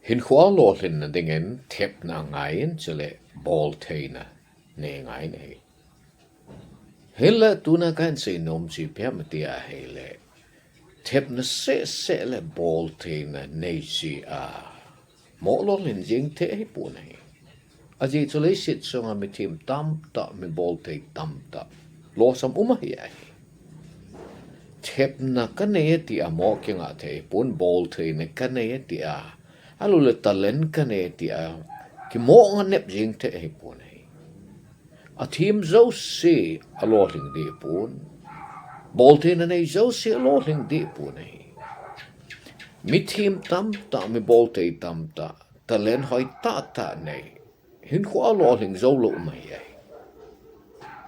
Hinkho lo hin na dingen thep na ngain chele bol theina ne ngai nei. Hele tuna kan se nom si pematia hele. Thep na se le bol theina nei si a. Mo lo hin jing the hi pu nei. Aji chole sit songa Mithem Tamtah mi bol the Tamtah. Lo sam hi ai. Thep na kane ti a mo kinga the pun bol theina kane ti a. Alu le talen kane ti a ki mo nga nep jing te hi pu nei. A team zo si a lo ling di pun. Bol theina nei zo si a lo ling di pu nei. Mithem Tamtah mi bol the Tamtah talen hoi ta nei. Hinkho a lo ling zo lo mai ai.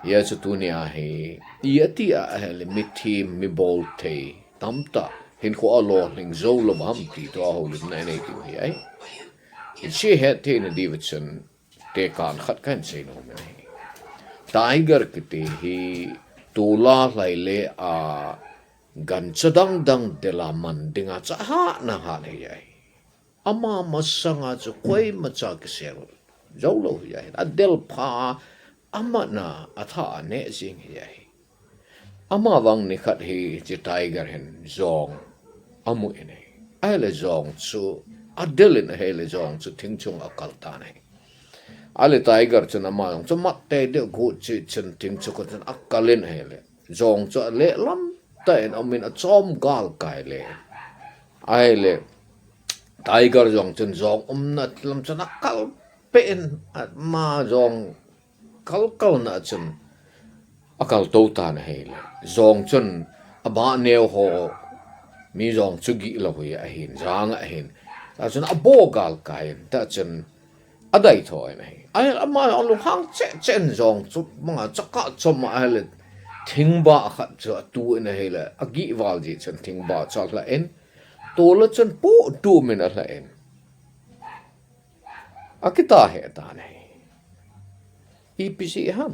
Ia sa tunia hi ia ti a hele Mithem mi bol the Tamtah. Hinkho a lo ling zo lo ham ti to a ho lim nei nei ti hi ai. Si het te na Davidson te kan khat kan se no mai. Tiger kiti hi tula lai le a gan chadang dang de la man dinga cha ha na ha nei ai. Ama masanga chu koi ma cha ke sel. Zo lo hi ai. A del pa ama na atha ne sing hi ai. Ama wang ni khat hi chi tiger hen zong amu ene. Ai le zong chu adelin hele zong chu thing chung akal ta nei. Ale tiger chun ama zong chu mat te de gu chi chun thing chu ko chun akalin hele. Zong chu le lam ta en amin a chom gal kai le. Ai le tiger zong chun zong na lam chun akal pen ma zong kal na chun akal to ta na hele. Zong chun aba neo ho mi zong chu gi lo hi a hin zang a hin. Ta chun abo gal kai ta chun adai thoi nei. Ai ama on lu hang chen zong chu mga chaka chom a hele thingba khat chu tu na hele agi wal ji chun thingba chal la en to la chun po tu min a la en. Akita he ta nei. EPC ham.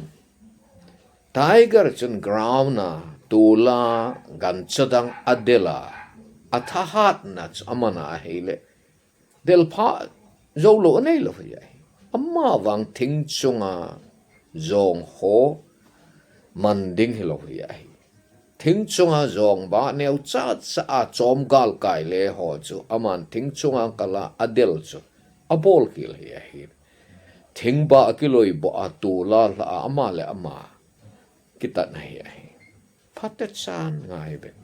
Tiger chun ground na tula gan chadang adela athahat na amana hele del pa zolo nei lo hi. Amma wang thing chunga zong ho manding hi lo hi. Thing chunga zong ba neu cha cha a chom gal kai le ho chu aman thing chunga kala adel chu abol kil hi. Thing ba akiloi bo atula la ama le ama kita nahi ai. Patet san ngai ben.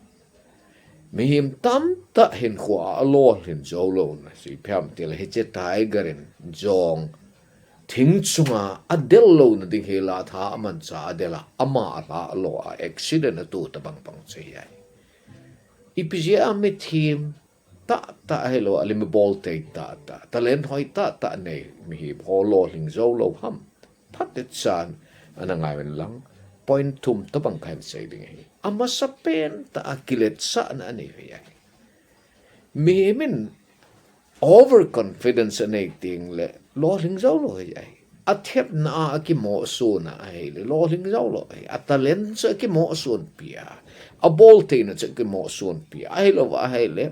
Mithem Tamtah Hinkho a lo hin zo lo na si pham til he che tigerin zong thing chunga adel lo na ding hela tha aman cha adela ama la lo a accident tu ta bang che ai. Ipizia Mithem ta hello alim bol te ta talen hoi ta nei mi hi holo ling zo lo ham patet san anangai ben lang point tum to bang kan say ding hi ama sa pen ta akilet sa na ani hi mi min overconfidence na ting le lo ling zo lo hi ai athep na akimo so na ai le lo ling zo lo ai atalen sa akimo son pia a bol te na sa akimo son pia ai lo wa ai le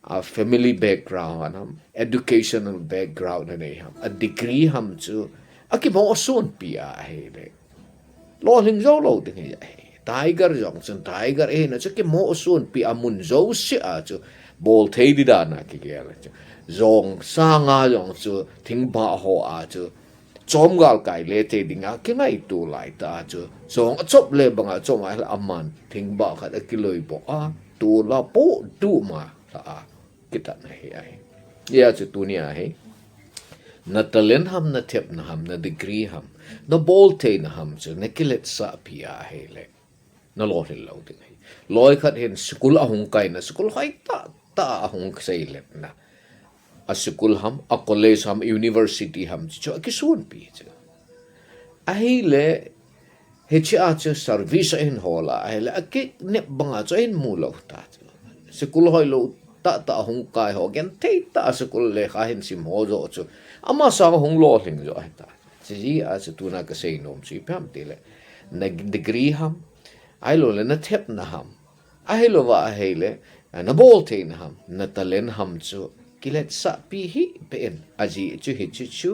a family background educational background na ham a degree ham chu akimo son pia ai le lo ling zo lo ding ai tiger jong chen tiger na chu ki mo sun pi amun zo si a chu bol thei di da na ki ge la chu zong sa nga jong chu thing ba ho a chu chom gal kai le te ding a ki ngai tu lai ta chu zong chop le banga chom ai la aman thing ba kha da ki loi bo a tu la po tu ma ta kita na hi ai ya chu tu ni a he na talent ham na thep na ham na degree ham na bol te na ham chu na kilet sa pi a he le na lo hin lo ding hi loi khat hin school a hung kai na school hai ta hung sei le na a school ham a college ham university ham chu ki sun pi chu a hi le he cha chu service in hola a le a ki ne banga chu in mu lo ta chu school hoi lo ta hung kai ho gen te ta school le kha hin sim ho zo chu ama sa hung lo hling zo ai ta ji a chu tu na ka sei nom chi pam te le na degree ham ai lo le na thep na ham ai lo wa hele na bol te na ham na talen ham chu kilet sa pi hi pen aji chu hi chu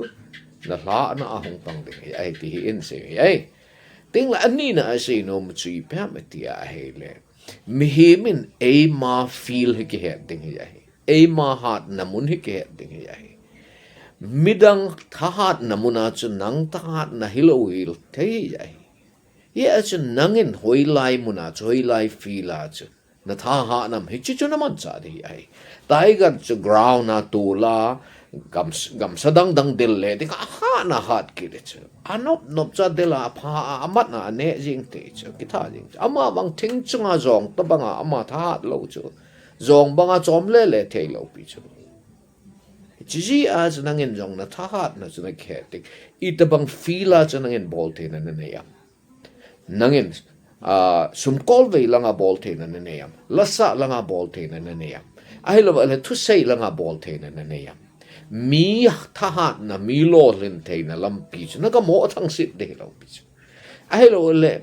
na la na ahong pang ding ai ti hi in se ai ting la ani na se no mu chui pa ma ti a hele mi hi min e ma feel hi ke ding ai e ma hat na mun hi ke ding ai midang thahat na muna chu nang thahat na hilowil thei ai ye chu nangin hoilai muna hoilai feel a chu na thaha nam hi chu na man cha di ai tai gan chu ground na tu la gam sadang dang dil le ding ha na hat ki le chu anop cha de la pha amat na ne jing te chu ki tha jing ama bang thing chunga zong ta banga ama tha lo chu zong banga chom le thei lo pi chu ji a chu nangin zong na tha hat na chu na khe tik I ta bang fila chu nangin bol the na ne ya nangin sumkol ve langa bol the na ne ya lasa langa bol the na ne ya ai lo le thu sei langa bol the na ne ya mi thahat na mi lo rin the na lam pi chu na ka mo thang sit de lo pi chu ai lo le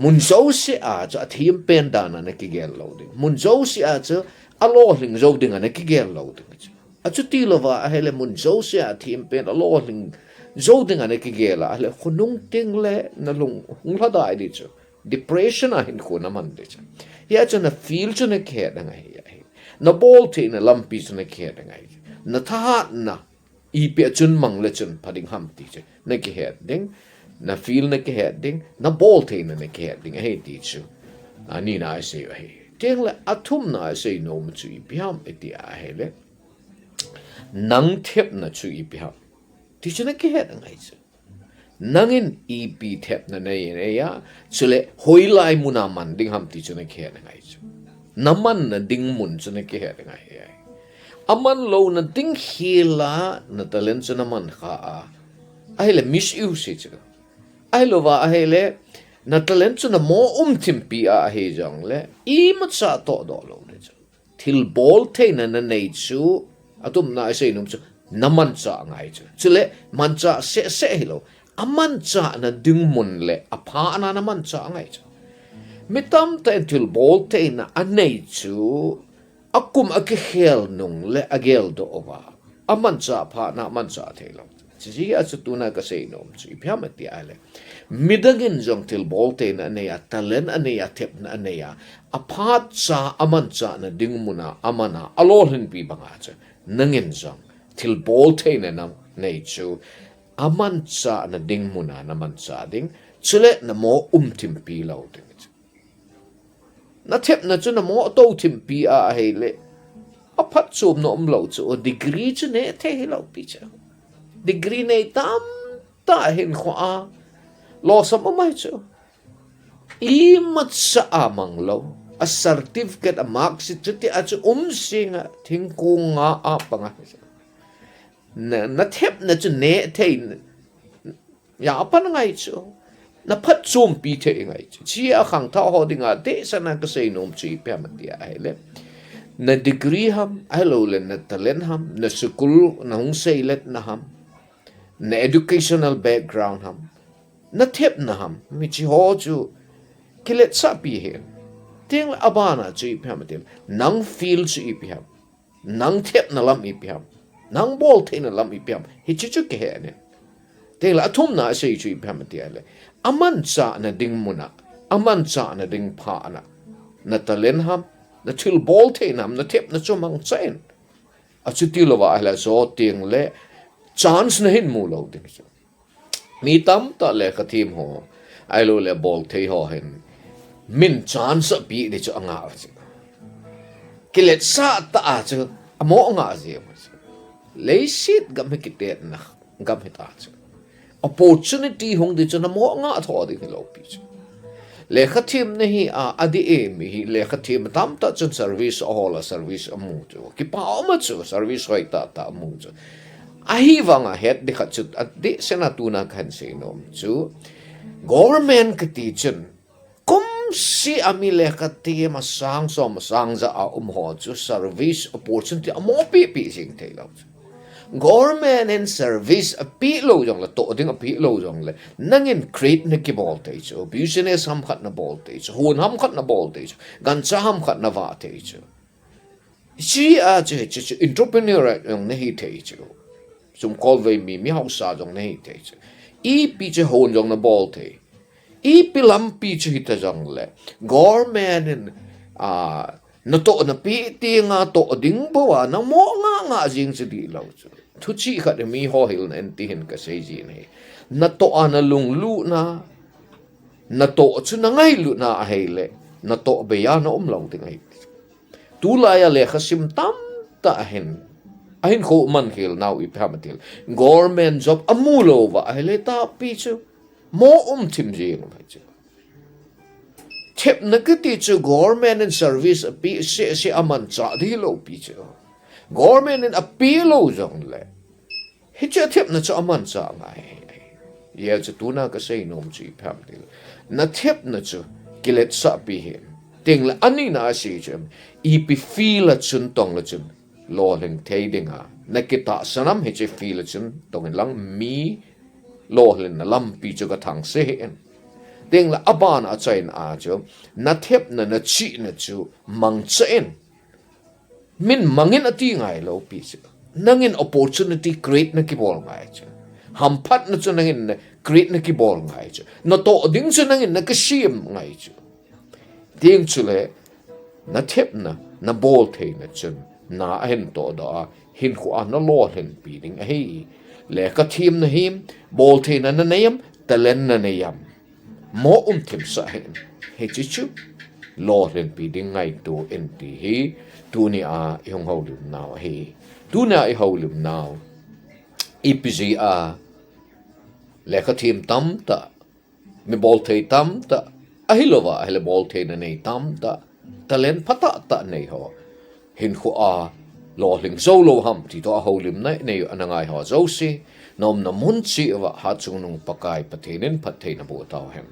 mun zo si a cha thim pen da na ki gel lo ding mun zo si a cha a lo ring zo ding na ki gel lo ding chu a chu ti lo wa ai le mun zo si a thim pen a lo ring zo ding na ki gel a le khunung ting le na lung hung la dai di chu depression a hin ko na man de chu ya chu na feel chu na khe da ngai na bol the na lam pi chu na khe da ngai na thahat na I pe chun mang le chun pading ham ti che na ki het ding na feel na ki het ding na bol the na ki het ding he ti chu ani na se he teng le athum na se no mu chu I piam e ti a he le nang thep na chu I piam ti chu na ki het ngai chu nangin I pi thep na nei ne ya chule hoilai muna man ding ham ti chu na ki het ngai chu naman na ding mun chu na ki het ngai aman lo na ding hila na talent sa naman ka ahile misuse chu ahilo wa ahile na talent sa na mo timpi a he jong le I mat sa to do lo le chu til bol the na na nei chu atum na se num chu naman cha ngai chu chule man cha se hilo aman cha na ding mun le apha na naman cha ngai chu mitam ta til bol the na anei chu akum akihel nung le agel do ova aman cha pha na man cha thelo ji a chu tuna ka sei nom chi phamati ale midagin jong til bolte na ne ya talen ane ya thep na ane ya aphat cha aman cha na dingmuna amana alolhin pi banga cha nangin jong til bolte na nam nei chu aman cha na dingmuna na man cha ding chule na mo tim pi lo ding na thep na chu na mo to tim pi a hele a phat chum no lo chu degree chu ne the lo pi cha degree nei tam ta Hinkho a Losama mai chu I mat sa amang lo a certificate a mark si chu ti a chu singa thingkung nga a panga na thep na chu ne the ya pa na ngai chu na phat chum pi the ngai chi a khang tha ho dinga te sana ka sei nom chi pe ma ti a hele na degree ham hello le na talent ham na school na hung sei let na ham na educational background ham na thep na ham mi chi ho chu kilet sa pi he ting abana chi pe ma ti nang feel chi pi ham nang thep na lam I pi ham nang bol the na lam I pi ham hi chi chu ke he ne ting la athum na sei chi pe ma ti ale aman cha na ding muna aman cha na ding pha na talent ham na til bol the nam na thep na chumang chen a chu ti lo wa ala zo ting le chance na hin mu lo ding mi tam ta le ka thim ho ai lo le bol the ho hen min chance bi de chu anga chu kilet sa ta chu amo nga ji le sit gam ki te na gam ta chu opportunity hong de chu na mo nga tho de lo pi chu le khathim nahi a adi e mi hi le khathim tam ta chun service all a service amu chu ki pa ma chu service hoi ta amu chu a hi wanga het de khat chu adi sena tuna khan se nom chu government ka ti chun kum si ami le khathim ma sang za a ho chu service opportunity amo pi sing the lo government and service a pi lo jong la to ding a pi lo jong le nangin create na ki voltage business ham khat na voltage hun ham khat na voltage gan cha ham khat na va te chu chỉ à chứ entrepreneur trong này thấy chứ chúng call về mi học sa trong này thấy chứ ý bị chứ hồn trong nó ball thấy ý bị làm bị chứ hita trong lệ government à nó tổ nó bị tiếng à tổ đinh bao à nó mỏ ngã riêng chứ đi lâu chứ thu chi khát mi ho hil nên tiền cái gì này nó tổ à nó lung lu na tổ chứ nó ngay lu na hay lệ na tổ bây giờ nó lòng tiếng ấy tu la ya le khasim tam ta hen kho man khil now I pamatil government job amulo wa hele ta pi chu mo thim jing ma chu thep na ka ti chu government and service pi se aman cha di lo pi chu government and apilo jong le hi cha thep na cha aman cha ngai ye chu tu na ka sei nom chi pamatil na thep na chu kilet sa pi hin ting la ani na si chem ipi feel la chun tong la chun lo leng thei dinga na kita sanam he che feel la chun tong lang mi lo len na lam pi chu ka thang se en ting la aban a chain a chu na thep na chi na chu mang chen min mangin ati ngai lo pi chu nangin opportunity create na ki bol ngai chu ham phat na chu nangin create na ki bol ngai chu na to ding chu nangin na ka sim ngai chu tiếng chule na thep na bol the na chun na hen to da Hinkho na lo hen pi ding hey le ka thim na him bol the na nayam talen na nayam mo thim sa hen he chi chu lo hen pi ding ngai to en ti hi tu ni a yong ho lim now he tu na I ho lim now ipzi a le ka thim tam ta mi bol the tam ta ahilova hele bol the na nei Tamtah talen phata ta nei ho Hinkho a lo ling zo lo ham ti to ho lim nei anangai ho zo si nom na mun chi wa ha chung nung pakai pathenin pathe na bo taw hem